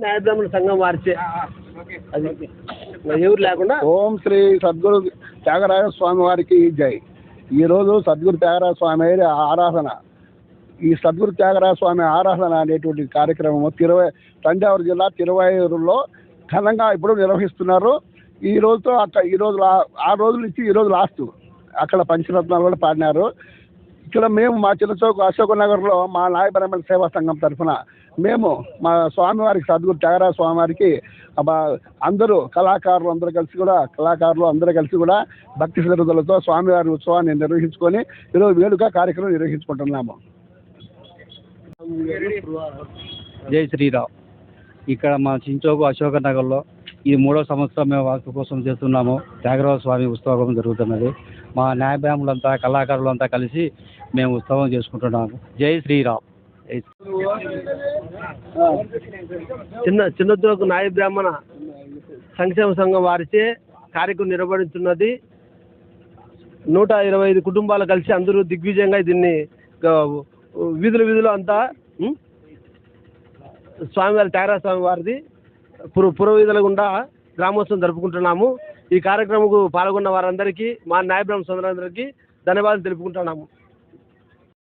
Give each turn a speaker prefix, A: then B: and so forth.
A: న్యాయబ్రాహ్మణ సంఘం వారిచే అది ఎవరు లేకుండా
B: ఓం శ్రీ సద్గురు త్యాగరాజ స్వామి వారికి జై. ఈరోజు సద్గురు త్యాగరాజ స్వామి వారి ఆరాధన, ఈ సద్గురు త్యాగరాజ స్వామి ఆరాధన అనేటువంటి కార్యక్రమము తంజావూరు జిల్లా తిరువైరులో ఘనంగా ఇప్పుడు నిర్వహిస్తున్నారు. ఈ రోజుతో ఈరోజు 6 రోజుల నుంచి ఈరోజు లాస్ట్. అక్కడ పంచరత్నాలు కూడా పాడినారు. ఇక్కడ మేము మా చిన్నచౌక్ అశోక్ నగర్లో మా నాయ బ్రాహ్మణ సేవా సంఘం తరఫున మేము మా స్వామివారికి సద్గురు త్యాగరాజ స్వామివారికి అందరూ కళాకారులు అందరూ కలిసి కూడా భక్తి శ్రద్ధలతో స్వామివారి ఉత్సవాన్ని నిర్వహించుకొని ఈరోజు వేడుక కార్యక్రమం నిర్వహించుకుంటున్నాము.
C: జై శ్రీరామ్. ఇక్కడ మా చించోకు అశోక నగర్లో ఈ 3వ సంవత్సరం మేము వాస్తు కోసం చేస్తున్నాము. త్యాగరాజ స్వామి ఉత్సవం జరుగుతున్నది. మా న్యాయ బ్రాహ్మణులంతా కళాకారులంతా కలిసి మేము ఉత్సవం చేసుకుంటున్నాము. జై శ్రీరామ్.
A: చిన్నచౌక్ న్యాయ బ్రాహ్మణ సంక్షేమ సంఘం వారిచే కార్యక్రమం నిర్వహిస్తున్నది. 125 కుటుంబాలు కలిసి అందరూ దిగ్విజయంగా దీన్ని వీధులు అంతా స్వామివారి త్యాగరాజ స్వామి వారిది పురవీధుల గుండా గ్రామోత్సవం జరుపుకుంటున్నాము. ఈ కార్యక్రమంకు పాల్గొన్న వారందరికీ మా న్యాయ బ్రాహ్మణ సోదరులందరికీ ధన్యవాదాలు తెలుపుకుంటున్నాము.